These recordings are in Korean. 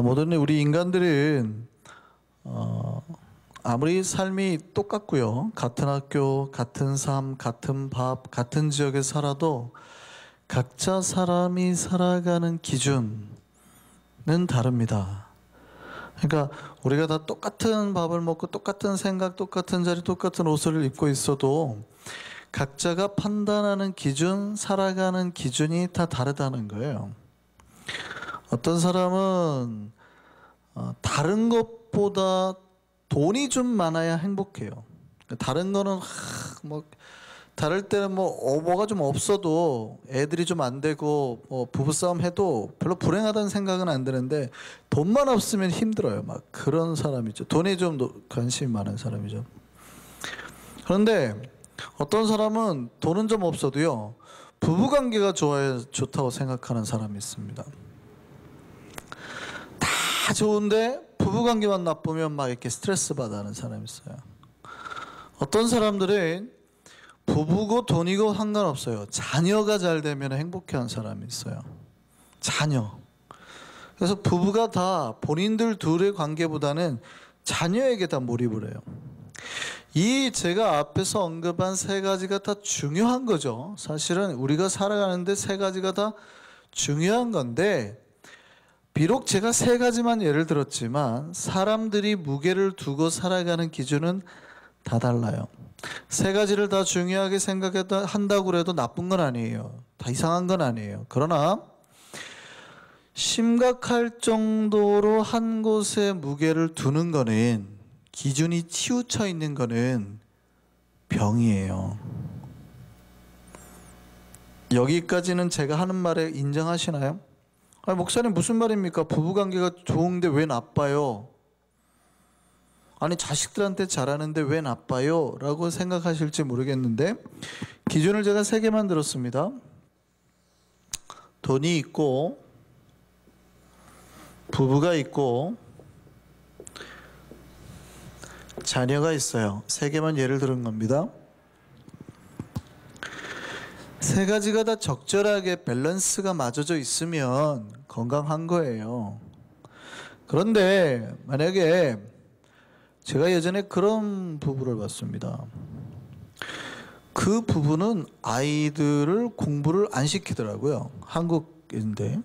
모든 우리 인간들은 아무리 삶이 똑같고요, 같은 학교, 같은 삶, 같은 밥, 같은 지역에 살아도 각자 사람이 살아가는 기준은 다릅니다. 그러니까 우리가 다 똑같은 밥을 먹고 똑같은 생각, 똑같은 자리, 똑같은 옷을 입고 있어도 각자가 판단하는 기준, 살아가는 기준이 다 다르다는 거예요. 어떤 사람은 다른 것보다 돈이 좀 많아야 행복해요. 다른 거는 뭐 다를 때는 뭐가 좀 없어도 애들이 좀 안 되고 뭐 부부싸움 해도 별로 불행하다는 생각은 안 드는데 돈만 없으면 힘들어요. 막 그런 사람이죠. 돈에 좀 관심이 많은 사람이죠. 그런데 어떤 사람은 돈은 좀 없어도요, 부부관계가 좋다고 생각하는 사람이 있습니다. 다 좋은데 부부관계만 나쁘면 막 이렇게 스트레스 받아하는 사람이 있어요. 어떤 사람들은 부부고 돈이고 상관없어요. 자녀가 잘 되면 행복해하는 사람이 있어요. 자녀. 그래서 부부가 다 본인들 둘의 관계보다는 자녀에게 다 몰입을 해요. 이 제가 앞에서 언급한 세 가지가 다 중요한 거죠. 사실은 우리가 살아가는데 세 가지가 다 중요한 건데, 비록 제가 세 가지만 예를 들었지만 사람들이 무게를 두고 살아가는 기준은 다 달라요. 세 가지를 다 중요하게 생각한다고 해도 나쁜 건 아니에요. 다 이상한 건 아니에요. 그러나 심각할 정도로 한 곳에 무게를 두는 거는, 기준이 치우쳐 있는 거는 병이에요. 여기까지는 제가 하는 말에 인정하시나요? 목사님 무슨 말입니까? 부부관계가 좋은데 왜 나빠요? 아니 자식들한테 잘하는데 왜 나빠요? 라고 생각하실지 모르겠는데, 기준을 제가 3개만 들었습니다. 돈이 있고, 부부가 있고, 자녀가 있어요. 3개만 예를 들은 겁니다. 세 가지가 다 적절하게 밸런스가 맞춰져 있으면 건강한 거예요. 그런데 만약에 제가 예전에 그런 부부를 봤습니다. 그 부부는 아이들을 공부를 안 시키더라고요. 한국인데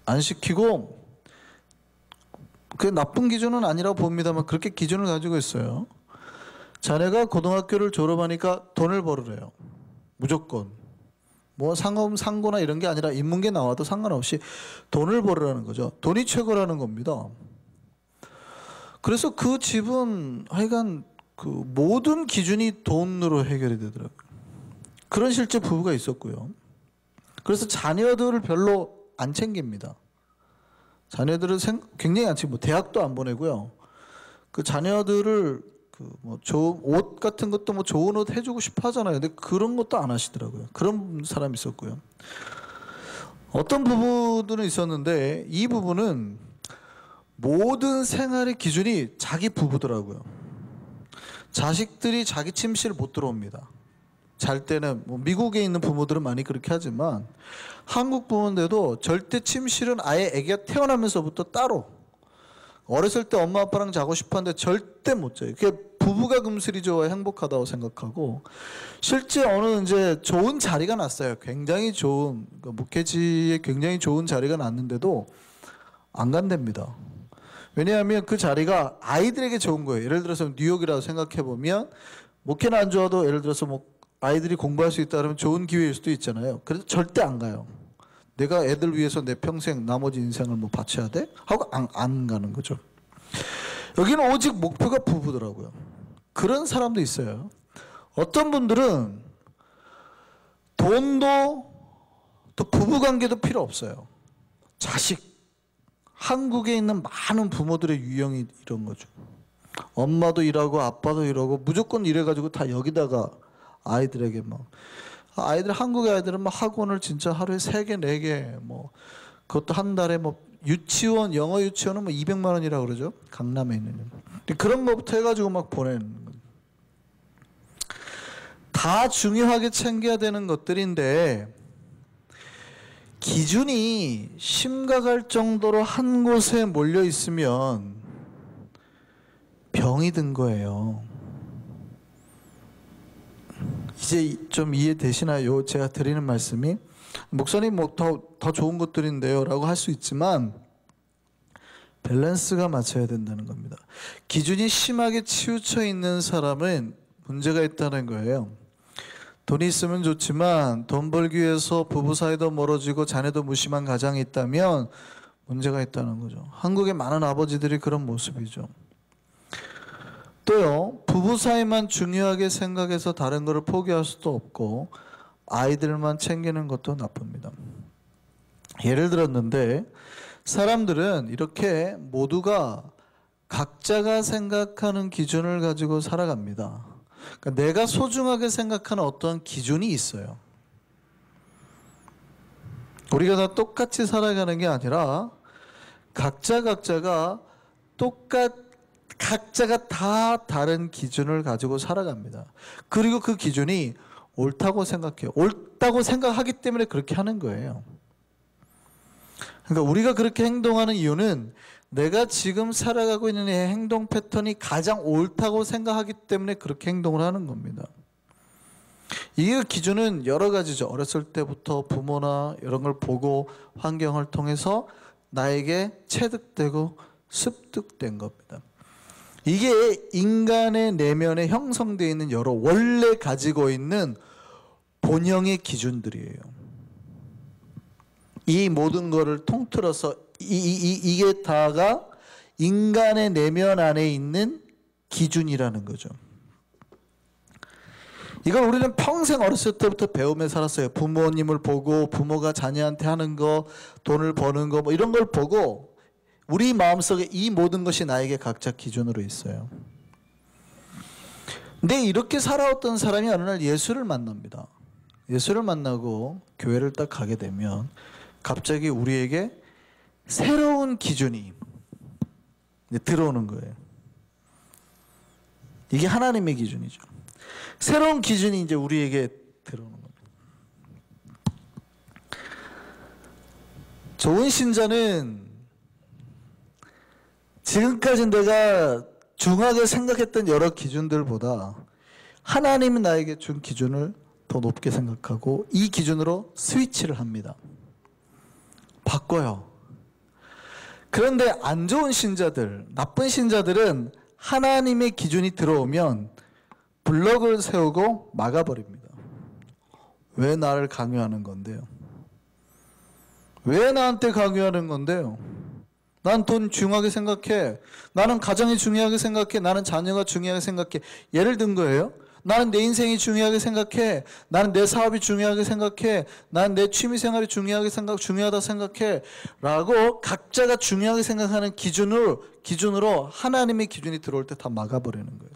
안 시키고, 그게 나쁜 기준은 아니라고 봅니다만 그렇게 기준을 가지고 있어요. 자네가 고등학교를 졸업하니까 돈을 벌으래요. 무조건. 뭐 상고나 이런 게 아니라 인문계 나와도 상관없이 돈을 벌으라는 거죠. 돈이 최고라는 겁니다. 그래서 그 집은 하여간 그 모든 기준이 돈으로 해결이 되더라고요. 그런 실제 부부가 있었고요. 그래서 자녀들을 별로 안 챙깁니다. 자녀들을 굉장히 안 챙기고, 대학도 안 보내고요. 그 자녀들을 좋은 옷 같은 것도 좋은 옷 해주고 싶어 하잖아요. 근데 그런 것도 안 하시더라고요. 그런 사람이 있었고요. 어떤 부부들은 있었는데, 이 부부는 모든 생활의 기준이 자기 부부더라고요. 자식들이 자기 침실을 못 들어옵니다. 잘 때는 미국에 있는 부모들은 많이 그렇게 하지만 한국 부모인데도 절대 침실은 아예 애기가 태어나면서부터 따로, 어렸을 때 엄마 아빠랑 자고 싶었는데 절대 못 자요. 그게 부부가 금슬이 좋아 행복하다고 생각하고, 실제 어느 이제 좋은 자리가 났어요. 굉장히 좋은, 목회지에 굉장히 좋은 자리가 났는데도 안 간답니다. 왜냐하면 그 자리가 아이들에게 좋은 거예요. 예를 들어서 뉴욕이라고 생각해 보면, 목회는 안 좋아도 예를 들어서 아이들이 공부할 수 있다 그러면 좋은 기회일 수도 있잖아요. 그래서 절대 안 가요. 내가 애들 위해서 내 평생 나머지 인생을 바쳐야 돼? 하고 안 가는 거죠. 여기는 오직 목표가 부부더라고요. 그런 사람도 있어요. 어떤 분들은 돈도 또 부부관계도 필요 없어요. 자식. 한국에 있는 많은 부모들의 유형이 이런 거죠. 엄마도 일하고 아빠도 일하고 무조건 일해가지고 다 여기다가 아이들에게 한국의 아이들은 학원을 진짜 하루에 3개, 4개, 그것도 한 달에 유치원, 영어 유치원은 200만 원이라고 그러죠. 강남에 있는. 그런 것부터 해가지고 보내는 거예요. 다 중요하게 챙겨야 되는 것들인데, 기준이 심각할 정도로 한 곳에 몰려 있으면 병이 든 거예요. 이제 좀 이해되시나요? 제가 드리는 말씀이 목사님 뭐 더 좋은 것들인데요 라고 할 수 있지만 밸런스가 맞춰야 된다는 겁니다. 기준이 심하게 치우쳐 있는 사람은 문제가 있다는 거예요. 돈이 있으면 좋지만 돈 벌기 위해서 부부 사이도 멀어지고 자녀도 무심한 가정이 있다면 문제가 있다는 거죠. 한국의 많은 아버지들이 그런 모습이죠. 또요, 부부 사이만 중요하게 생각해서 다른 거를 포기할 수도 없고 아이들만 챙기는 것도 나쁩니다. 예를 들었는데 사람들은 이렇게 모두가 각자가 생각하는 기준을 가지고 살아갑니다. 그러니까 내가 소중하게 생각하는 어떤 기준이 있어요. 우리가 다 똑같이 살아가는 게 아니라 각자가 다 다른 기준을 가지고 살아갑니다. 그리고 그 기준이 옳다고 생각해요. 옳다고 생각하기 때문에 그렇게 하는 거예요. 그러니까 우리가 그렇게 행동하는 이유는 내가 지금 살아가고 있는 이 행동 패턴이 가장 옳다고 생각하기 때문에 그렇게 행동을 하는 겁니다. 이 기준은 여러 가지죠. 어렸을 때부터 부모나 이런 걸 보고 환경을 통해서 나에게 체득되고 습득된 겁니다. 이게 인간의 내면에 형성되어 있는 여러 원래 가지고 있는 본형의 기준들이에요. 이 모든 것을 통틀어서 이게 다가 인간의 내면 안에 있는 기준이라는 거죠. 이걸 우리는 평생 어렸을 때부터 배우며 살았어요. 부모님을 보고 부모가 자녀한테 하는 거, 돈을 버는 거 뭐 이런 걸 보고 우리 마음속에 이 모든 것이 나에게 각자 기준으로 있어요. 근데 이렇게 살아왔던 사람이 어느 날 예수를 만납니다. 예수를 만나고 교회를 딱 가게 되면 갑자기 우리에게 새로운 기준이 들어오는 거예요. 이게 하나님의 기준이죠. 새로운 기준이 이제 우리에게 들어오는 겁니다. 좋은 신자는 지금까지 내가 중하게 생각했던 여러 기준들보다 하나님이 나에게 준 기준을 더 높게 생각하고 이 기준으로 스위치를 합니다. 바꿔요. 그런데 안 좋은 신자들, 나쁜 신자들은 하나님의 기준이 들어오면 블럭을 세우고 막아버립니다. 왜 나를 강요하는 건데요? 왜 나한테 강요하는 건데요? 난 돈 중요하게 생각해. 나는 가정이 중요하게 생각해. 나는 자녀가 중요하게 생각해. 예를 든 거예요. 나는 내 인생이 중요하게 생각해. 나는 내 사업이 중요하게 생각해. 나는 내 취미생활이 중요하다 생각해. 라고 각자가 중요하게 생각하는 기준으로 하나님의 기준이 들어올 때 다 막아버리는 거예요.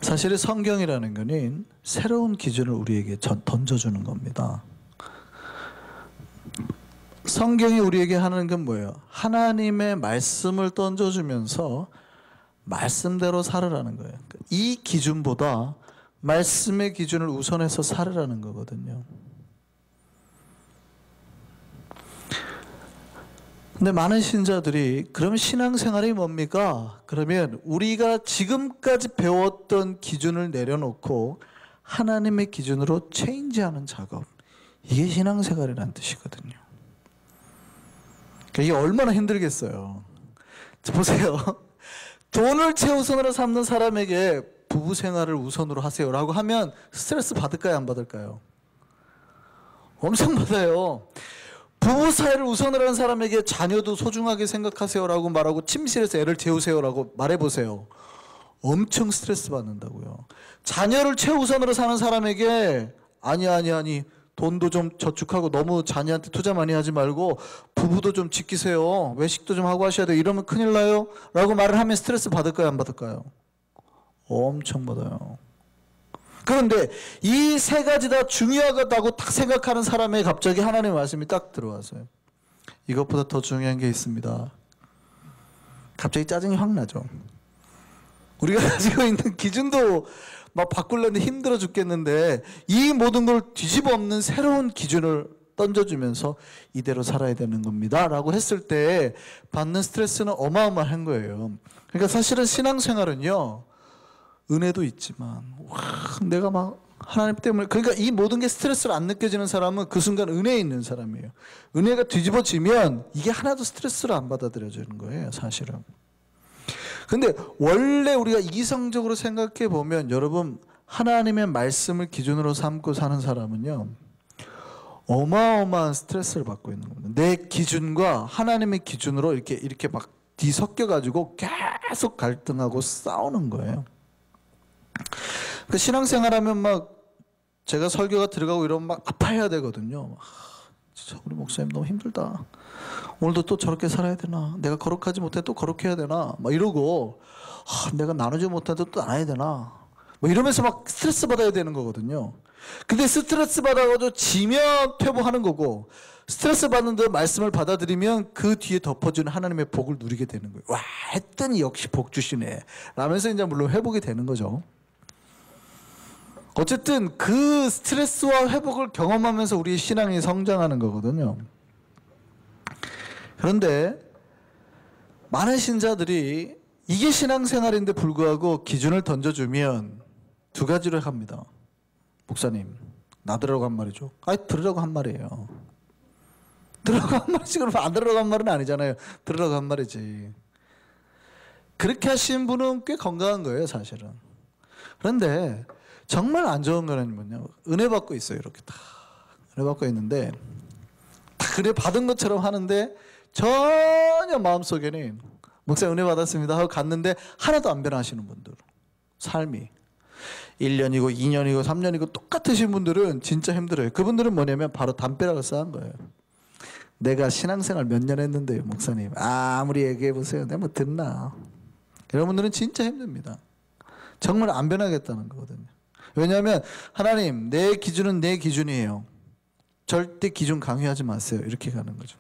사실 성경이라는 거는 새로운 기준을 우리에게 던져주는 겁니다. 성경이 우리에게 하는 건 뭐예요? 하나님의 말씀을 던져주면서 말씀대로 살으라는 거예요. 이 기준보다 말씀의 기준을 우선해서 살으라는 거거든요. 근데 많은 신자들이 그럼 신앙생활이 뭡니까? 그러면 우리가 지금까지 배웠던 기준을 내려놓고 하나님의 기준으로 체인지하는 작업, 이게 신앙생활이라는 뜻이거든요. 이게 얼마나 힘들겠어요. 보세요. 돈을 최우선으로 삼는 사람에게 부부 생활을 우선으로 하세요라고 하면 스트레스 받을까요? 안 받을까요? 엄청 받아요. 부부 사이를 우선으로 하는 사람에게 자녀도 소중하게 생각하세요라고 말하고 침실에서 애를 재우세요라고 말해보세요. 엄청 스트레스 받는다고요. 자녀를 최우선으로 사는 사람에게 아니 돈도 좀 저축하고 너무 자녀한테 투자 많이 하지 말고 부부도 좀 지키세요. 외식도 좀 하고 하셔야 돼요. 이러면 큰일 나요. 라고 말을 하면 스트레스 받을까요? 안 받을까요? 엄청 받아요. 그런데 이 세 가지 다 중요하다고 딱 생각하는 사람에 갑자기 하나님의 말씀이 딱 들어와서요. 이것보다 더 중요한 게 있습니다. 갑자기 짜증이 확 나죠. 우리가 가지고 있는 기준도 막 바꾸려는데 힘들어 죽겠는데 이 모든 걸 뒤집어 엎는 새로운 기준을 던져주면서 이대로 살아야 되는 겁니다 라고 했을 때 받는 스트레스는 어마어마한 거예요. 그러니까 사실은 신앙생활은요, 은혜도 있지만 와, 내가 막 하나님 때문에, 그러니까 이 모든 게 스트레스를 안 느껴지는 사람은 그 순간 은혜에 있는 사람이에요. 은혜가 뒤집어지면 이게 하나도 스트레스를 안 받아들여지는 거예요, 사실은. 근데 원래 우리가 이성적으로 생각해 보면 여러분, 하나님의 말씀을 기준으로 삼고 사는 사람은요, 어마어마한 스트레스를 받고 있는 겁니다. 내 기준과 하나님의 기준으로 이렇게 막 뒤섞여 가지고 계속 갈등하고 싸우는 거예요. 그 신앙생활하면 막 제가 설교가 들어가고 이러면 막 아파해야 되거든요. 진짜 우리 목사님 너무 힘들다. 오늘도 또 저렇게 살아야 되나? 내가 거룩하지 못해 또 거룩해야 되나? 막 이러고 내가 나누지 못해도 또 나눠야 되나? 뭐 이러면서 막 스트레스 받아야 되는 거거든요. 근데 스트레스 받아가지고 지면 퇴보하는 거고, 스트레스 받는데 말씀을 받아들이면 그 뒤에 덮어주는 하나님의 복을 누리게 되는 거예요. 와, 했더니 역시 복 주시네 라면서 이제 물론 회복이 되는 거죠. 어쨌든 그 스트레스와 회복을 경험하면서 우리의 신앙이 성장하는 거거든요. 그런데 많은 신자들이 이게 신앙생활인데 불구하고 기준을 던져주면 두 가지로 합니다. 목사님, 나 들으라고 한 말이죠. 아니, 들으라고 한 말이에요. 들으라고 한 말이지. 그러면 안 들으라고 한 말은 아니잖아요. 들으라고 한 말이지. 그렇게 하신 분은 꽤 건강한 거예요, 사실은. 그런데 정말 안 좋은 거는 뭐냐, 은혜 받고 있어요. 이렇게 다 은혜 받고 있는데 딱 은혜 받은 것처럼 하는데 전혀 마음속에는 목사님 은혜 받았습니다 하고 갔는데 하나도 안 변하시는 분들, 삶이 1년이고 2년이고 3년이고 똑같으신 분들은 진짜 힘들어요. 그분들은 뭐냐면 바로 담벼락을 쌓은 거예요. 내가 신앙생활 몇 년 했는데요, 목사님. 아무리 얘기해 보세요. 내가 뭐 듣나. 여러분들은 진짜 힘듭니다. 정말 안 변하겠다는 거거든요. 왜냐하면 하나님, 내 기준은 내 기준이에요. 절대 기준 강요하지 마세요. 이렇게 가는 거죠.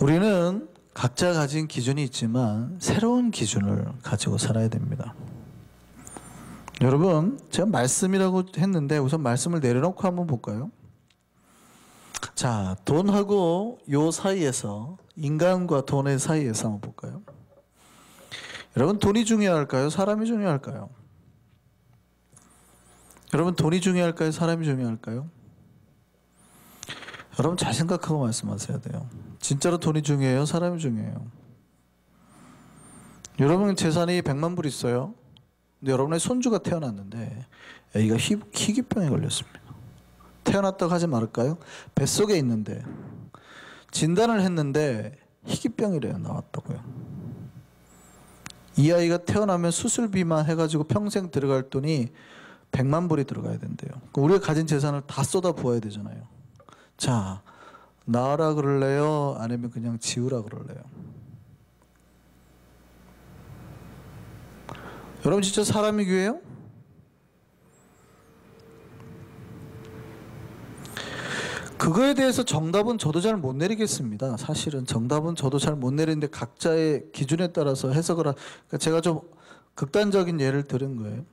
우리는 각자 가진 기준이 있지만 새로운 기준을 가지고 살아야 됩니다. 여러분, 제가 말씀이라고 했는데 우선 말씀을 내려놓고 한번 볼까요? 자, 돈하고 요 사이에서, 인간과 돈의 사이에서 한번 볼까요? 여러분, 돈이 중요할까요? 사람이 중요할까요? 여러분, 돈이 중요할까요? 사람이 중요할까요? 여러분, 잘 생각하고 말씀하셔야 돼요. 진짜로 돈이 중요해요? 사람이 중요해요? 여러분 재산이 100만 불 있어요. 근데 여러분의 손주가 태어났는데 애기가 희귀병에 걸렸습니다. 태어났다고 하지 말을까요? 뱃속에 있는데 진단을 했는데 희귀병이래요. 나왔다고요. 이 아이가 태어나면 수술비만 해가지고 평생 들어갈 돈이 100만 불이 들어가야 된대요. 우리가 가진 재산을 다 쏟아 부어야 되잖아요. 자, 낳으라 그럴래요? 아니면 그냥 지우라 그럴래요? 여러분 진짜 사람이 귀해요? 그거에 대해서 정답은 저도 잘 못 내리겠습니다. 사실은 정답은 저도 잘 못 내리는데 각자의 기준에 따라서 해석을 그러니까 제가 좀 극단적인 예를 들은 거예요.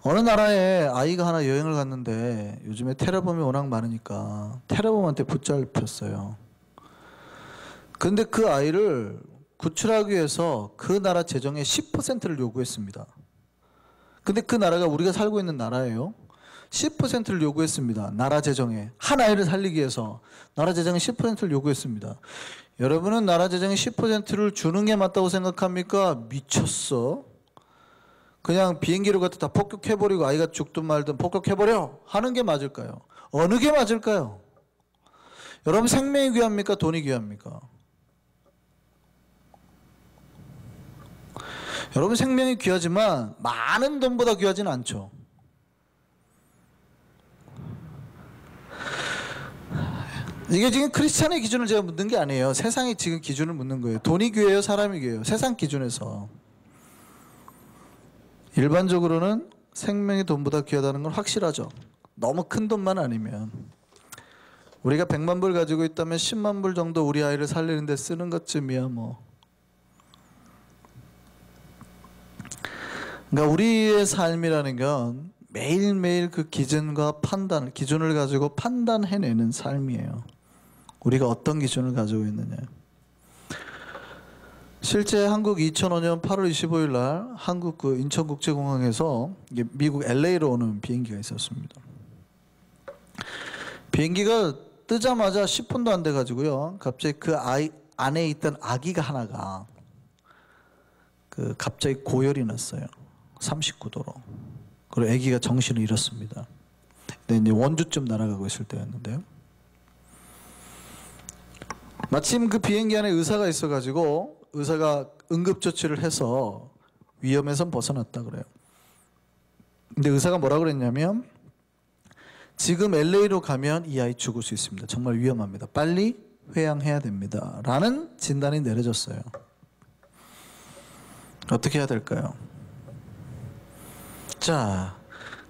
어느 나라에 아이가 하나 여행을 갔는데 요즘에 테러범이 워낙 많으니까 테러범한테 붙잡혔어요. 근데 그 아이를 구출하기 위해서 그 나라 재정의 10%를 요구했습니다. 근데 그 나라가 우리가 살고 있는 나라예요. 10%를 요구했습니다. 나라 재정에. 한 아이를 살리기 위해서 나라 재정의 10%를 요구했습니다. 여러분은 나라 재정의 10%를 주는 게 맞다고 생각합니까? 미쳤어. 그냥 비행기로 갖다 다 폭격해버리고 아이가 죽든 말든 폭격해버려 하는 게 맞을까요? 어느 게 맞을까요? 여러분 생명이 귀합니까? 돈이 귀합니까? 여러분 생명이 귀하지만 많은 돈보다 귀하지는 않죠. 이게 지금 크리스찬의 기준을 제가 묻는 게 아니에요. 세상이 지금 기준을 묻는 거예요. 돈이 귀해요? 사람이 귀해요? 세상 기준에서. 일반적으로는 생명이 돈보다 귀하다는 건 확실하죠. 너무 큰 돈만 아니면. 우리가 100만 불 가지고 있다면 10만 불 정도 우리 아이를 살리는 데 쓰는 것쯤이야 뭐. 그러니까 우리의 삶이라는 건 매일매일 그 기준과 판단, 기준을 가지고 판단해내는 삶이에요. 우리가 어떤 기준을 가지고 있느냐. 실제 한국 2005년 8월 25일 날 한국 그 인천국제공항에서 미국 LA로 오는 비행기가 있었습니다. 비행기가 뜨자마자 10분도 안 돼가지고요. 갑자기 그 안에 있던 아기가 하나가 갑자기 고열이 났어요. 39도로. 그리고 아기가 정신을 잃었습니다. 근데 이제 원주쯤 날아가고 있을 때였는데요. 마침 그 비행기 안에 의사가 있어가지고 의사가 응급조치를 해서 위험에선 벗어났다 그래요. 근데 의사가 뭐라 그랬냐면 지금 LA로 가면 이 아이 죽을 수 있습니다. 정말 위험합니다. 빨리 회양해야 됩니다. 라는 진단이 내려졌어요. 어떻게 해야 될까요? 자,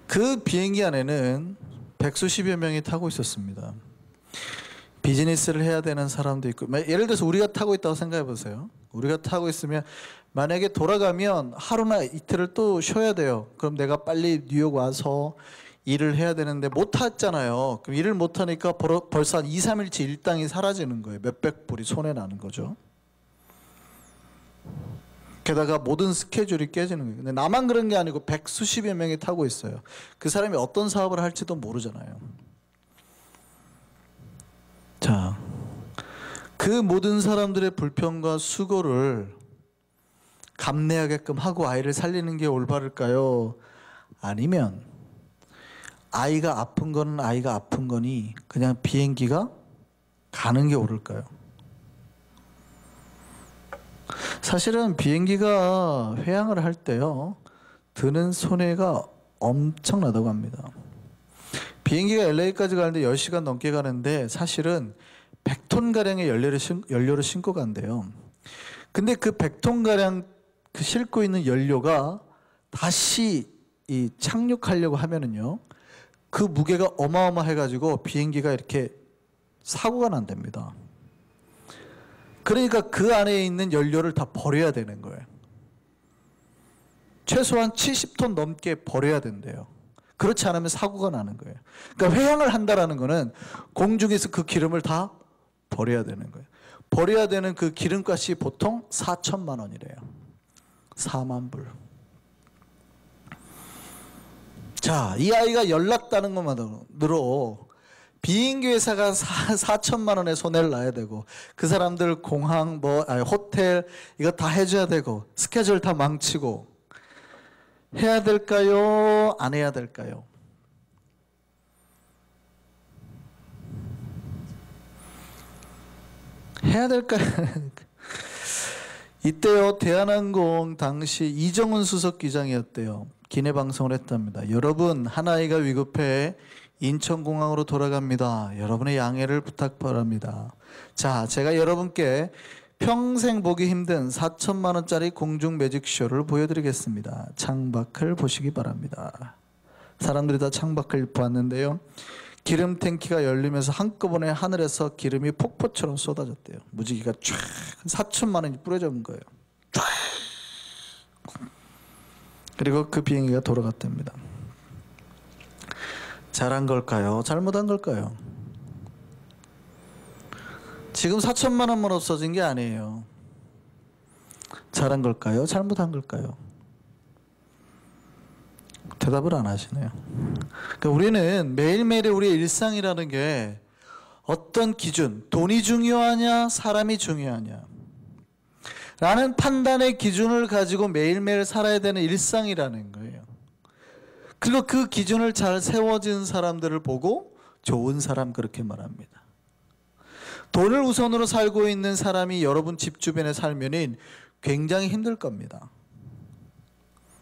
그 비행기 안에는 100수십여 명이 타고 있었습니다. 비즈니스를 해야 되는 사람도 있고, 예를 들어서 우리가 타고 있다고 생각해 보세요. 우리가 타고 있으면 만약에 돌아가면 하루나 이틀을 또 쉬어야 돼요. 그럼 내가 빨리 뉴욕 와서 일을 해야 되는데 못 탔잖아요. 그럼 일을 못 하니까 벌써 한 2, 3일치 일당이 사라지는 거예요. 몇백 불이 손해나는 거죠. 게다가 모든 스케줄이 깨지는 거예요. 근데 나만 그런 게 아니고 100수십여 명이 타고 있어요. 그 사람이 어떤 사업을 할지도 모르잖아요. 자, 그 모든 사람들의 불평과 수고를 감내하게끔 하고 아이를 살리는 게 올바를까요? 아니면 아이가 아픈 거는 아이가 아픈 거니 그냥 비행기가 가는 게 옳을까요? 사실은 비행기가 회항을 할 때요, 드는 손해가 엄청나다고 합니다. 비행기가 LA까지 가는데 10시간 넘게 가는데 사실은 100톤가량의 연료를 싣고 간대요. 근데 그 100톤가량 그 싣고 있는 연료가 다시 이 착륙하려고 하면은요, 그 무게가 어마어마해가지고 비행기가 이렇게 사고가 난답니다. 그러니까 그 안에 있는 연료를 다 버려야 되는 거예요. 최소한 70톤 넘게 버려야 된대요. 그렇지 않으면 사고가 나는 거예요. 그러니까 회항을 한다라는 거는 공중에서 그 기름을 다 버려야 되는 거예요. 버려야 되는 그 기름값이 보통 4천만 원이래요. 4만 불. 자, 이 아이가 연락다는 것만으로 비행기 회사가 4천만 원의 손해를 놔야 되고, 그 사람들 공항, 호텔 이거 다 해줘야 되고, 스케줄 다 망치고, 해야 될까요? 안 해야 될까요? 해야 될까요? 이때요, 대한항공 당시 이정훈 수석기장이었대요. 기내 방송을 했답니다. 여러분, 한 아이가 위급해 인천공항으로 돌아갑니다. 여러분의 양해를 부탁 바랍니다. 자, 제가 여러분께 평생 보기 힘든 4천만 원짜리 공중 매직쇼를 보여드리겠습니다. 창밖을 보시기 바랍니다. 사람들이 다 창밖을 보았는데요, 기름 탱키가 열리면서 한꺼번에 하늘에서 기름이 폭포처럼 쏟아졌대요. 무지개가 쫙 4천만 원이 뿌려져 온 거예요. 쫙. 그리고 그 비행기가 돌아갔답니다. 잘한 걸까요? 잘못한 걸까요? 지금 4천만 원만 없어진 게 아니에요. 잘한 걸까요? 잘못한 걸까요? 대답을 안 하시네요. 그러니까 우리는 매일매일의 우리의 일상이라는 게 어떤 기준, 돈이 중요하냐, 사람이 중요하냐 라는 판단의 기준을 가지고 매일매일 살아야 되는 일상이라는 거예요. 그리고 그 기준을 잘 세워진 사람들을 보고 좋은 사람 그렇게 말합니다. 돈을 우선으로 살고 있는 사람이 여러분 집 주변에 살면은 굉장히 힘들 겁니다.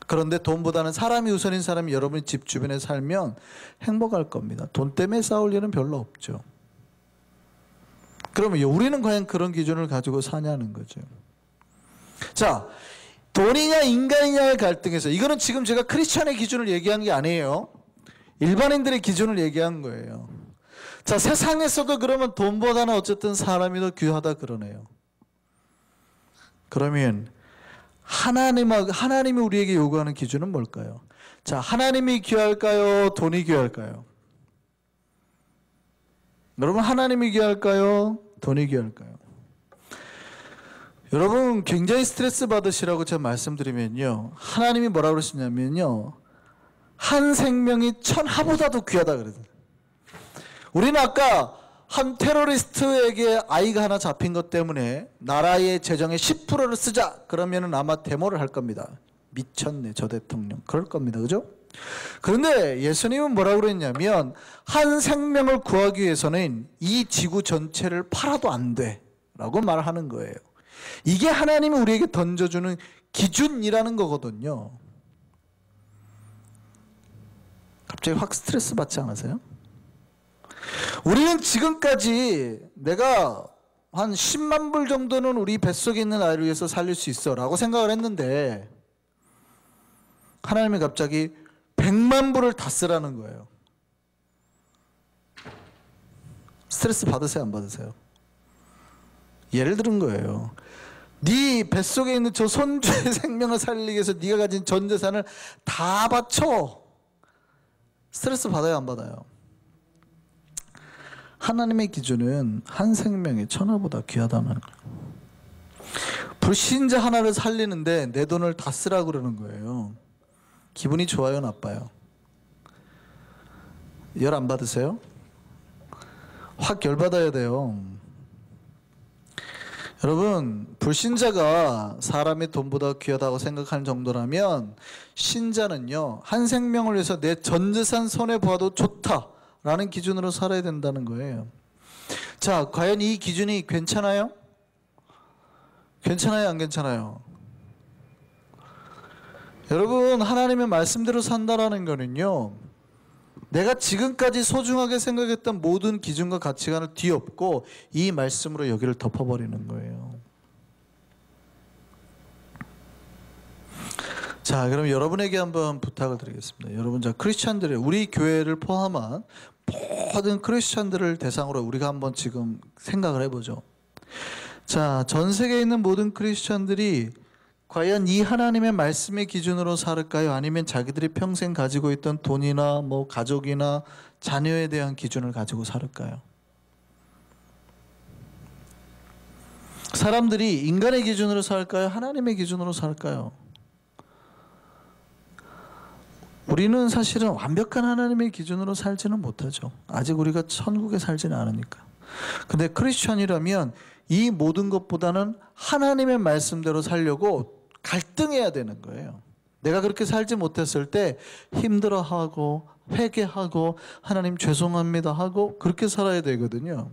그런데 돈보다는 사람이 우선인 사람이 여러분 집 주변에 살면 행복할 겁니다. 돈 때문에 싸울 일은 별로 없죠. 그러면 우리는 과연 그런 기준을 가지고 사냐는 거죠. 자, 돈이냐 인간이냐의 갈등에서, 이거는 지금 제가 크리스천의 기준을 얘기한 게 아니에요. 일반인들의 기준을 얘기한 거예요. 자, 세상에서도 그러면 돈보다는 어쨌든 사람이 더 귀하다 그러네요. 그러면 하나님이 우리에게 요구하는 기준은 뭘까요? 자, 하나님이 귀할까요? 돈이 귀할까요? 여러분, 하나님이 귀할까요? 돈이 귀할까요? 여러분, 굉장히 스트레스 받으시라고 제가 말씀드리면요, 하나님이 뭐라고 그러시냐면요, 한 생명이 천하보다도 귀하다 그러거든요. 우리는 아까 한 테러리스트에게 아이가 하나 잡힌 것 때문에 나라의 재정의 10%를 쓰자 그러면은 아마 데모를 할 겁니다. 미쳤네 저 대통령, 그럴 겁니다. 그죠? 그런데 예수님은 뭐라고 그랬냐면, 한 생명을 구하기 위해서는 이 지구 전체를 팔아도 안 돼 라고 말하는 거예요. 이게 하나님이 우리에게 던져주는 기준이라는 거거든요. 갑자기 확 스트레스 받지 않으세요? 우리는 지금까지 내가 한 10만 불 정도는 우리 뱃속에 있는 아이를 위해서 살릴 수 있어 라고 생각을 했는데, 하나님이 갑자기 100만 불을 다 쓰라는 거예요. 스트레스 받으세요, 안 받으세요? 예를 들은 거예요. 네 뱃속에 있는 저 손주의 생명을 살리기 위해서 네가 가진 전 재산을 다 바쳐. 스트레스 받아요, 안 받아요? 하나님의 기준은 한 생명이 천하보다 귀하다는 거예요. 불신자 하나를 살리는데 내 돈을 다 쓰라고 그러는 거예요. 기분이 좋아요, 나빠요? 열 안 받으세요? 확 열받아야 돼요. 여러분, 불신자가 사람의 돈보다 귀하다고 생각하는 정도라면, 신자는요, 한 생명을 위해서 내 전 재산 손해보아도 좋다라는 기준으로 살아야 된다는 거예요. 자, 과연 이 기준이 괜찮아요? 괜찮아요, 안 괜찮아요? 여러분, 하나님의 말씀대로 산다라는 거는요, 내가 지금까지 소중하게 생각했던 모든 기준과 가치관을 뒤엎고 이 말씀으로 여기를 덮어버리는 거예요. 자, 그럼 여러분에게 한번 부탁을 드리겠습니다. 여러분, 자, 크리스찬들의, 우리 교회를 포함한 모든 크리스찬들을 대상으로 우리가 한번 지금 생각을 해보죠. 자, 전 세계에 있는 모든 크리스찬들이 과연 이 하나님의 말씀의 기준으로 살을까요? 아니면 자기들이 평생 가지고 있던 돈이나 뭐 가족이나 자녀에 대한 기준을 가지고 살을까요? 사람들이 인간의 기준으로 살까요? 하나님의 기준으로 살까요? 우리는 사실은 완벽한 하나님의 기준으로 살지는 못하죠. 아직 우리가 천국에 살지는 않으니까. 근데 크리스천이라면 이 모든 것보다는 하나님의 말씀대로 살려고 갈등해야 되는 거예요. 내가 그렇게 살지 못했을 때 힘들어하고 회개하고 하나님 죄송합니다 하고 그렇게 살아야 되거든요.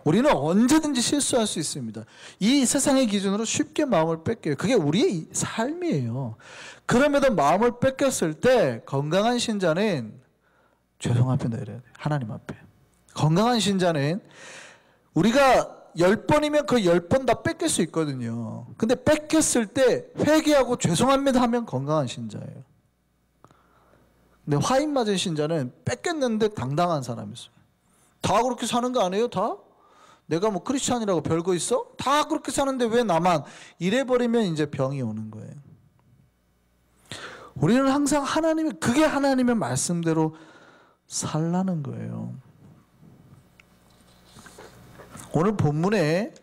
우리는 언제든지 실수할 수 있습니다. 이 세상의 기준으로 쉽게 마음을 뺏겨요. 그게 우리의 삶이에요. 그럼에도 마음을 뺏겼을 때 건강한 신자는 죄송합니다 이래야 돼요. 하나님 앞에. 건강한 신자는 우리가 10번이면 그 10번 다 뺏길 수 있거든요. 근데 뺏겼을 때 회개하고 죄송합니다 하면 건강한 신자예요. 근데 화인 맞은 신자는 뺏겼는데 당당한 사람이 있어요. 다 그렇게 사는 거 아니에요? 다? 내가 뭐 크리스찬이라고 별거 있어? 다 그렇게 사는데 왜 나만? 이래버리면 이제 병이 오는 거예요. 우리는 항상 그게 하나님의 말씀대로 살라는 거예요. 오늘 본문에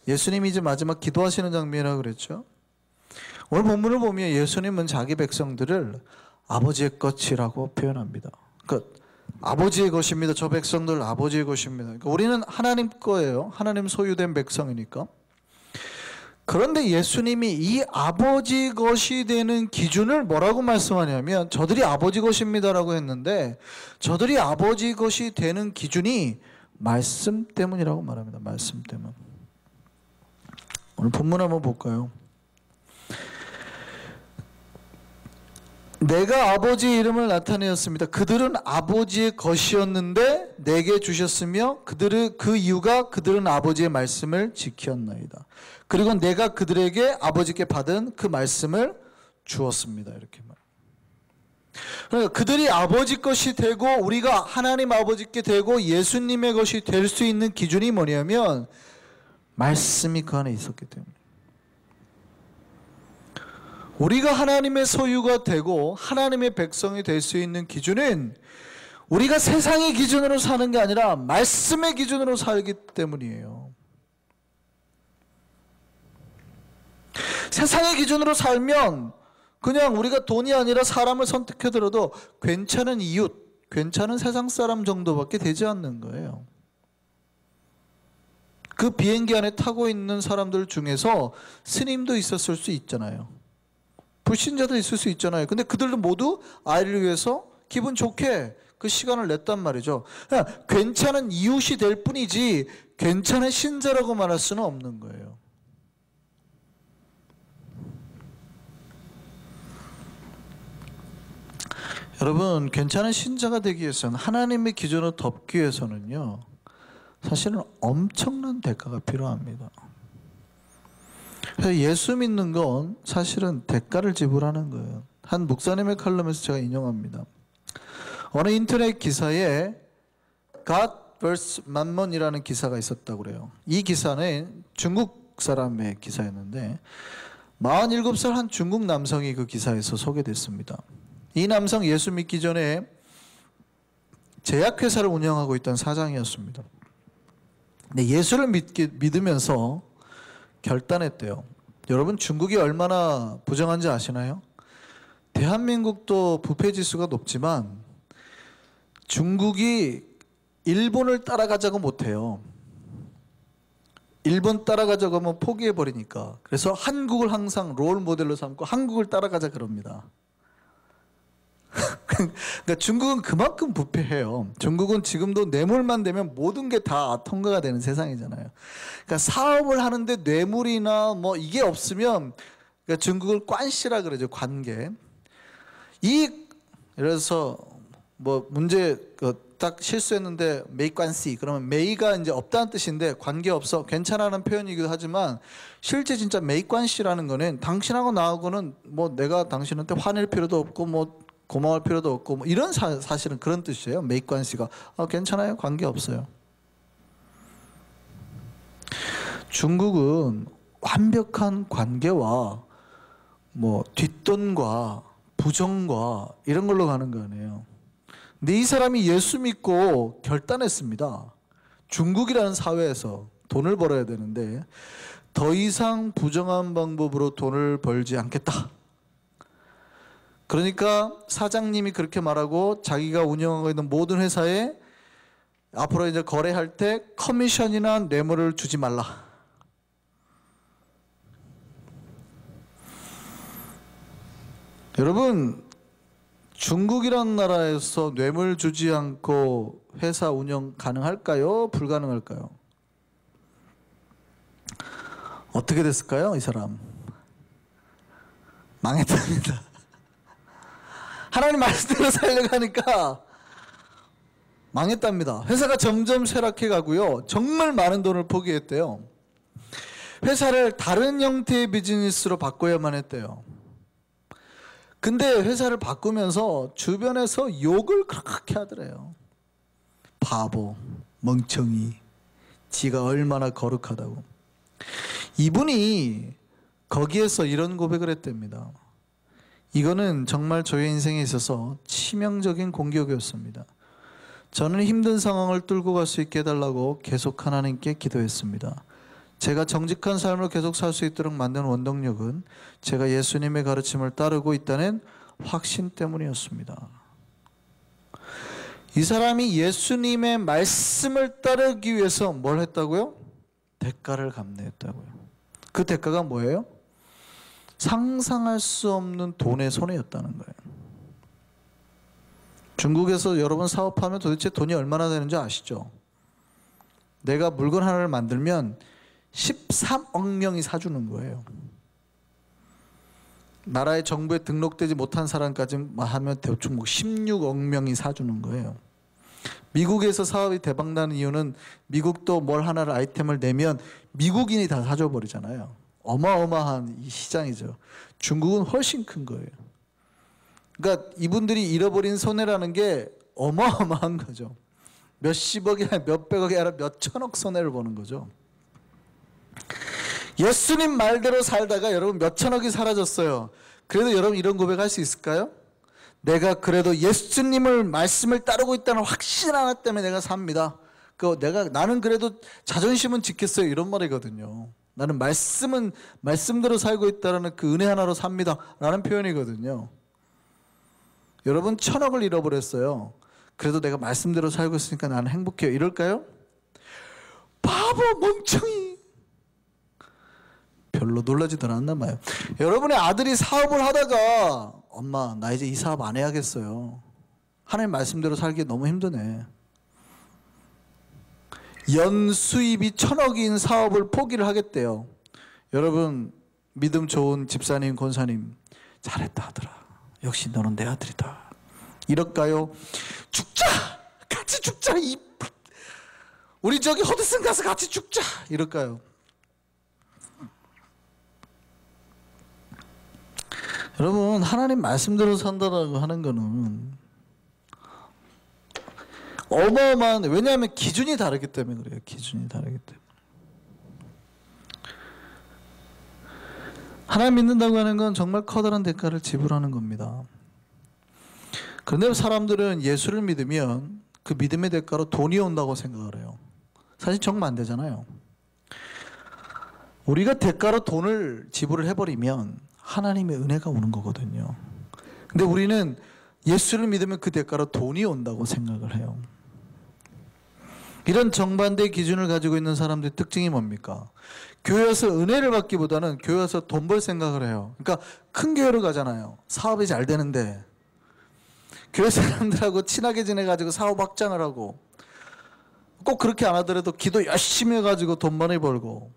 예수님이 이제 마지막 기도하시는 장면이라고 그랬죠. 오늘 본문을 보면 예수님은 자기 백성들을 아버지의 것이라고 표현합니다. 그러니까 아버지의 것입니다. 저 백성들 아버지의 것입니다. 그러니까 우리는 하나님 거예요. 하나님 소유된 백성이니까. 그런데 예수님이 이 아버지 것이 되는 기준을 뭐라고 말씀하냐면, 저들이 아버지 것입니다라고 했는데, 저들이 아버지 것이 되는 기준이 말씀 때문이라고 말합니다. 말씀 때문. 오늘 본문 한번 볼까요? 내가 아버지의 이름을 나타내었습니다. 그들은 아버지의 것이었는데 내게 주셨으며 그 이유가 그들은 아버지의 말씀을 지켰나이다. 그리고 내가 그들에게 아버지께 받은 그 말씀을 주었습니다. 이렇게 말. 그러니까 그들이 아버지 것이 되고 우리가 하나님 아버지께 되고 예수님의 것이 될 수 있는 기준이 뭐냐면 말씀이 그 안에 있었기 때문에. 우리가 하나님의 소유가 되고 하나님의 백성이 될 수 있는 기준은 우리가 세상의 기준으로 사는 게 아니라 말씀의 기준으로 살기 때문이에요. 세상의 기준으로 살면 그냥 우리가 돈이 아니라 사람을 선택해들어도 괜찮은 이웃, 괜찮은 세상 사람 정도밖에 되지 않는 거예요. 그 비행기 안에 타고 있는 사람들 중에서 스님도 있었을 수 있잖아요. 불신자도 있을 수 있잖아요. 근데 그들도 모두 아이를 위해서 기분 좋게 그 시간을 냈단 말이죠. 그냥 괜찮은 이웃이 될 뿐이지 괜찮은 신자라고 말할 수는 없는 거예요. 여러분, 괜찮은 신자가 되기 위해서는, 하나님의 기준으로 덮기 위해서는요, 사실은 엄청난 대가가 필요합니다. 그래서 예수 믿는 건 사실은 대가를 지불하는 거예요. 한 목사님의 칼럼에서 제가 인용합니다. 어느 인터넷 기사에 God vs. 만몬이라는 기사가 있었다고 그래요. 이 기사는 중국 사람의 기사였는데 47살 한 중국 남성이 그 기사에서 소개됐습니다. 이 남성 예수 믿기 전에 제약회사를 운영하고 있던 사장이었습니다. 근데 예수를 믿으면서 결단했대요. 여러분, 중국이 얼마나 부정한지 아시나요? 대한민국도 부패지수가 높지만 중국이 일본을 따라가자고 못해요. 일본 따라가자고 하면 포기해버리니까. 그래서 한국을 항상 롤 모델로 삼고 한국을 따라가자 그럽니다. 그러니까 중국은 그만큼 부패해요. 중국은 지금도 뇌물만 되면 모든 게 다 통과가 되는 세상이잖아요. 그러니까 사업을 하는데 뇌물이나 뭐 이게 없으면, 그러니까 중국을 관시라 그러죠. 관계. 예를 들어서 뭐 문제 딱 실수했는데 메이관시, 그러면 메이가 이제 없다는 뜻인데 관계 없어, 괜찮아라는 표현이기도 하지만 실제 진짜 메이관시라는 거는 당신하고 나하고는 뭐 내가 당신한테 화낼 필요도 없고 뭐 고마울 필요도 없고 뭐 이런 사실은 그런 뜻이에요. 메이관시가 괜찮아요, 관계 없어요. 중국은 완벽한 관계와 뭐 뒷돈과 부정과 이런 걸로 가는 거 아니에요. 근데 이 사람이 예수 믿고 결단했습니다. 중국이라는 사회에서 돈을 벌어야 되는데 더 이상 부정한 방법으로 돈을 벌지 않겠다. 그러니까 사장님이 그렇게 말하고 자기가 운영하고 있는 모든 회사에 앞으로 이제 거래할 때 커미션이나 뇌물을 주지 말라. 여러분, 중국이라는 나라에서 뇌물 주지 않고 회사 운영 가능할까요? 불가능할까요? 어떻게 됐을까요? 이 사람 망했답니다. 하나님 말씀대로 살려고 하니까 망했답니다. 회사가 점점 쇠락해 가고요, 정말 많은 돈을 포기했대요. 회사를 다른 형태의 비즈니스로 바꿔야만 했대요. 근데 회사를 바꾸면서 주변에서 욕을 그렇게 하더래요. 바보, 멍청이, 지가 얼마나 거룩하다고. 이분이 거기에서 이런 고백을 했답니다. 이거는 정말 저의 인생에 있어서 치명적인 공격이었습니다. 저는 힘든 상황을 뚫고 갈 수 있게 해달라고 계속 하나님께 기도했습니다. 제가 정직한 삶을 계속 살 수 있도록 만든 원동력은 제가 예수님의 가르침을 따르고 있다는 확신 때문이었습니다. 이 사람이 예수님의 말씀을 따르기 위해서 뭘 했다고요? 대가를 감내했다고요. 그 대가가 뭐예요? 상상할 수 없는 돈의 손해였다는 거예요. 중국에서 여러분 사업하면 도대체 돈이 얼마나 되는지 아시죠? 내가 물건 하나를 만들면 13억 명이 사주는 거예요. 나라의 정부에 등록되지 못한 사람까지 하면 대충 16억 명이 사주는 거예요. 미국에서 사업이 대박나는 이유는 미국도 뭘 하나를 아이템을 내면 미국인이 다 사줘버리잖아요. 어마어마한 이 시장이죠. 중국은 훨씬 큰 거예요. 그러니까 이분들이 잃어버린 손해라는 게 어마어마한 거죠. 몇십억이 아니라 몇백억이 아니라 몇천억 손해를 보는 거죠. 예수님 말대로 살다가 여러분 몇천억이 사라졌어요. 그래도 여러분 이런 고백할 수 있을까요? 내가 그래도 예수님을 말씀을 따르고 있다는 확신 하나 때문에 내가 삽니다. 나는 그래도 자존심은 지켰어요. 이런 말이거든요. 나는 말씀대로 살고 있다는 그 은혜 하나로 삽니다. 라는 표현이거든요. 여러분 1,000억을 잃어버렸어요. 그래도 내가 말씀대로 살고 있으니까 나는 행복해요. 이럴까요? 바보 멍청이. 별로 놀라지도 않나 봐요. 여러분의 아들이 사업을 하다가 엄마 나 이제 이 사업 안 해야겠어요. 하나님 말씀대로 살기 너무 힘드네. 연수입이 1,000억인 사업을 포기를 하겠대요. 여러분 믿음 좋은 집사님 권사님 잘했다 아들아. 역시 너는 내 아들이다. 이럴까요? 죽자! 같이 죽자! 우리 저기 허드슨 가서 같이 죽자! 이럴까요? 여러분 하나님 말씀대로 산다라고 하는 거는 어마어마한, 왜냐하면 기준이 다르기 때문에 그래요. 기준이 다르기 때문에. 하나님 믿는다고 하는 건 정말 커다란 대가를 지불하는 겁니다. 그런데 사람들은 예수를 믿으면 그 믿음의 대가로 돈이 온다고 생각을 해요. 사실 정말 안 되잖아요. 우리가 대가로 돈을 지불을 해버리면 하나님의 은혜가 오는 거거든요. 근데 우리는 예수를 믿으면 그 대가로 돈이 온다고 생각을 해요. 이런 정반대의 기준을 가지고 있는 사람들의 특징이 뭡니까? 교회에서 은혜를 받기보다는 교회에서 돈 벌 생각을 해요. 그러니까 큰 교회로 가잖아요. 사업이 잘 되는데 교회 사람들하고 친하게 지내가지고 사업 확장을 하고, 꼭 그렇게 안 하더라도 기도 열심히 해가지고 돈 많이 벌고,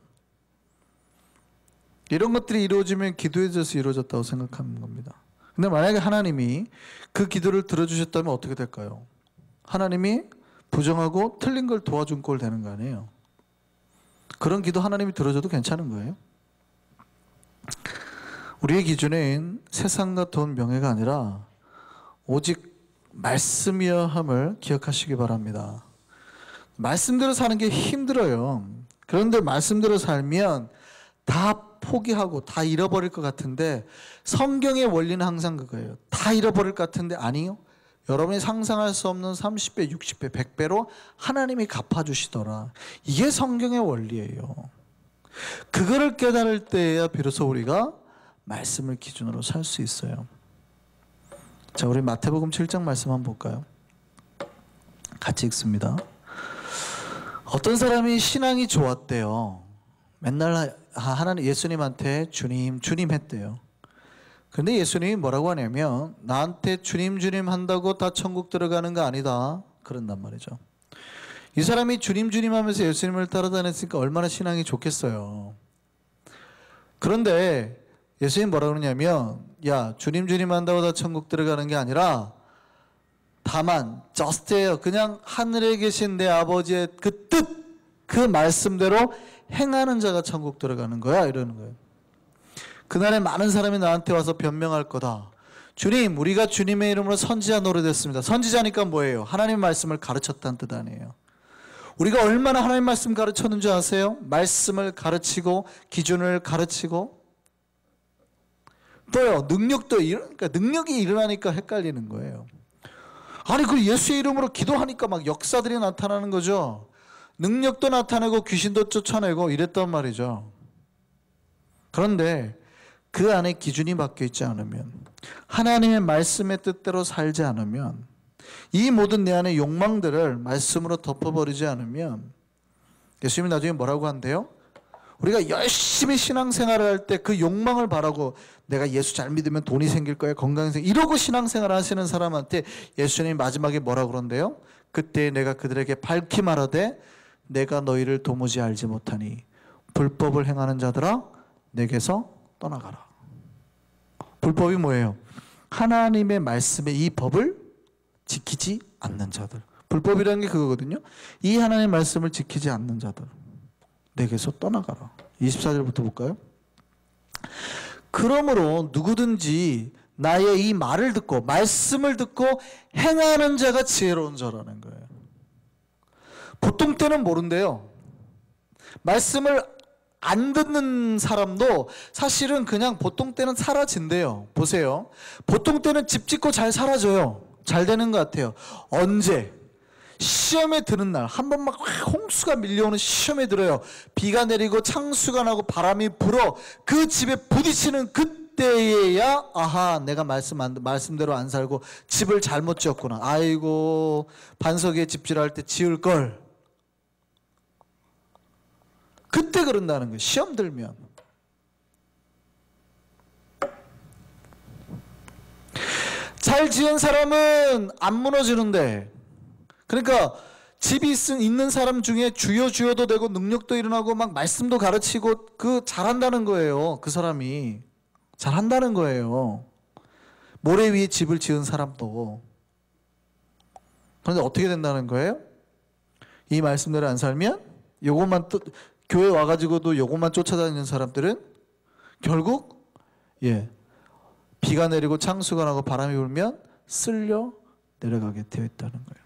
이런 것들이 이루어지면 기도에 대해서 이루어졌다고 생각하는 겁니다. 근데 만약에 하나님이 그 기도를 들어주셨다면 어떻게 될까요? 하나님이 부정하고 틀린 걸 도와준 꼴 되는 거 아니에요? 그런 기도 하나님이 들어줘도 괜찮은 거예요? 우리의 기준은 세상과 돈, 명예가 아니라 오직 말씀이여 함을 기억하시기 바랍니다. 말씀대로 사는 게 힘들어요. 그런데 말씀대로 살면 다 포기하고 다 잃어버릴 것 같은데, 성경의 원리는 항상 그거예요. 다 잃어버릴 것 같은데 아니요. 여러분이 상상할 수 없는 30배, 60배, 100배로 하나님이 갚아주시더라. 이게 성경의 원리예요. 그거를 깨달을 때야 비로소 우리가 말씀을 기준으로 살 수 있어요. 자, 우리 마태복음 7장 말씀 한번 볼까요? 같이 읽습니다. 어떤 사람이 신앙이 좋았대요. 맨날 하나님 예수님한테 주님 주님 했대요. 근데 예수님이 뭐라고 하냐면 나한테 주님 주님 한다고 다 천국 들어가는 거 아니다 그런단 말이죠. 이 사람이 주님 주님 하면서 예수님을 따라다녔으니까 얼마나 신앙이 좋겠어요. 그런데 예수님 뭐라고 그러냐면, 야 주님 주님 한다고 다 천국 들어가는 게 아니라 다만 just예요. 그냥 하늘에 계신 내 아버지의 그 뜻, 그 말씀대로 행하는 자가 천국 들어가는 거야 이러는 거예요. 그날에 많은 사람이 나한테 와서 변명할 거다. 주님, 우리가 주님의 이름으로 선지자 노릇했습니다. 선지자니까 뭐예요? 하나님 말씀을 가르쳤다는 뜻 아니에요. 우리가 얼마나 하나님 말씀 가르쳤는 줄 아세요? 말씀을 가르치고 기준을 가르치고, 또요 능력도 그러니까 능력이 일어나니까 헷갈리는 거예요. 아니 그 예수의 이름으로 기도하니까 막 역사들이 나타나는 거죠. 능력도 나타내고 귀신도 쫓아내고 이랬단 말이죠. 그런데 그 안에 기준이 박혀 있지 않으면, 하나님의 말씀의 뜻대로 살지 않으면, 이 모든 내 안의 욕망들을 말씀으로 덮어버리지 않으면, 예수님이 나중에 뭐라고 한대요? 우리가 열심히 신앙생활을 할 때 그 욕망을 바라고 내가 예수 잘 믿으면 돈이 생길 거야, 건강이 생길 거야, 이러고 신앙생활을 하시는 사람한테 예수님이 마지막에 뭐라고 그런대요? 그때 내가 그들에게 밝히 말하되 내가 너희를 도무지 알지 못하니 불법을 행하는 자들아 내게서 떠나가라. 불법이 뭐예요? 하나님의 말씀의 이 법을 지키지 않는 자들. 불법이라는 게 그거거든요. 이 하나님의 말씀을 지키지 않는 자들 내게서 떠나가라. 24절부터 볼까요? 그러므로 누구든지 나의 이 말을 듣고 말씀을 듣고 행하는 자가 지혜로운 자라는 거예요. 보통 때는 모른대요. 말씀을 안 듣는 사람도 사실은 그냥 보통 때는 사라진대요. 보세요. 보통 때는 집 짓고 잘 사라져요. 잘 되는 것 같아요. 언제? 시험에 드는 날, 한 번 막 홍수가 밀려오는 시험에 들어요. 비가 내리고 창수가 나고 바람이 불어 그 집에 부딪히는 그때에야 아하, 내가 말씀대로 안 살고 집을 잘못 지었구나. 아이고, 반석 위에 집질할 때 지을 걸. 그때 그런다는 거예요. 시험 들면. 잘 지은 사람은 안 무너지는데, 그러니까 집이 있는 사람 중에 주여도 되고 능력도 일어나고 막 말씀도 가르치고 그 잘한다는 거예요. 그 사람이 잘한다는 거예요. 모래 위에 집을 지은 사람도. 그런데 어떻게 된다는 거예요? 이 말씀대로 안 살면 요것만 또 교회 와가지고도 요것만 쫓아다니는 사람들은 결국 비가 내리고 창수가 나고 바람이 불면 쓸려 내려가게 되어 있다는 거예요.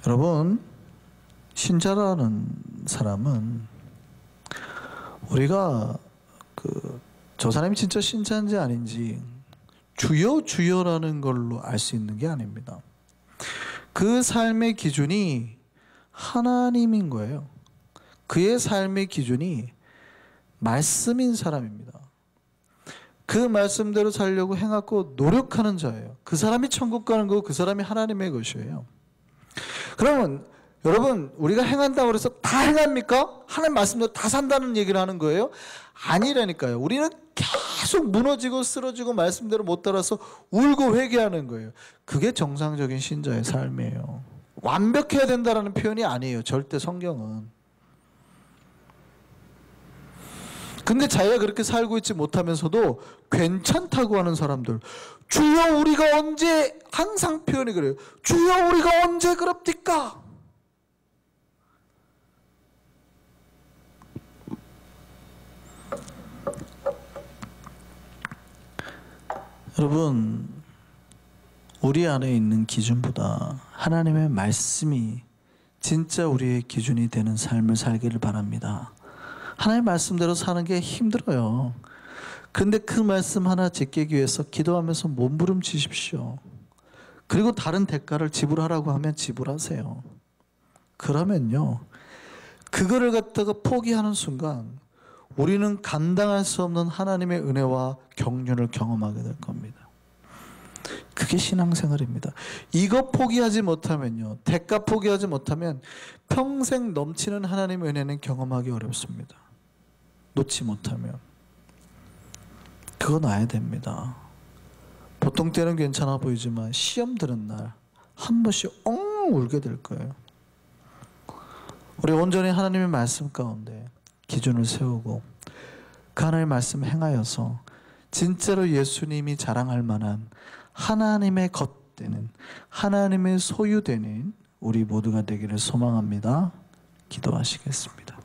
여러분, 신자라는 사람은 우리가 저 사람이 진짜 신자인지 아닌지 주여라는 걸로 알 수 있는 게 아닙니다. 그 삶의 기준이 하나님인 거예요. 그의 삶의 기준이 말씀인 사람입니다. 그 말씀대로 살려고 행하고 노력하는 자예요. 그 사람이 천국 가는 거고 그 사람이 하나님의 것이에요. 그러면 여러분, 우리가 행한다고 해서 다 행합니까? 하나님 말씀대로 다 산다는 얘기를 하는 거예요? 아니라니까요. 우리는 계속 무너지고 쓰러지고 말씀대로 못 따라서 울고 회개하는 거예요. 그게 정상적인 신자의 삶이에요. 완벽해야 된다는 표현이 아니에요. 절대 성경은. 근데 자기가 그렇게 살고 있지 못하면서도 괜찮다고 하는 사람들, 주여 우리가 언제, 항상 표현이 그래요. 주여 우리가 언제 그럽니까? 여러분, 우리 안에 있는 기준보다 하나님의 말씀이 진짜 우리의 기준이 되는 삶을 살기를 바랍니다. 하나님의 말씀대로 사는 게 힘들어요. 그런데 그 말씀 하나 지키기 위해서 기도하면서 몸부림치십시오. 그리고 다른 대가를 지불하라고 하면 지불하세요. 그러면요, 그거를 갖다가 포기하는 순간 우리는 감당할 수 없는 하나님의 은혜와 경륜을 경험하게 될 겁니다. 그게 신앙생활입니다. 이거 포기하지 못하면요, 대가 포기하지 못하면 평생 넘치는 하나님의 은혜는 경험하기 어렵습니다. 놓지 못하면. 그거 놔야 됩니다. 보통 때는 괜찮아 보이지만 시험 드는 날 한 번씩 엉 울게 될 거예요. 우리 온전히 하나님의 말씀 가운데 기준을 세우고 그 하나님의 말씀 행하여서 진짜로 예수님이 자랑할 만한 하나님의 것 되는, 하나님의 소유되는 우리 모두가 되기를 소망합니다. 기도하시겠습니다.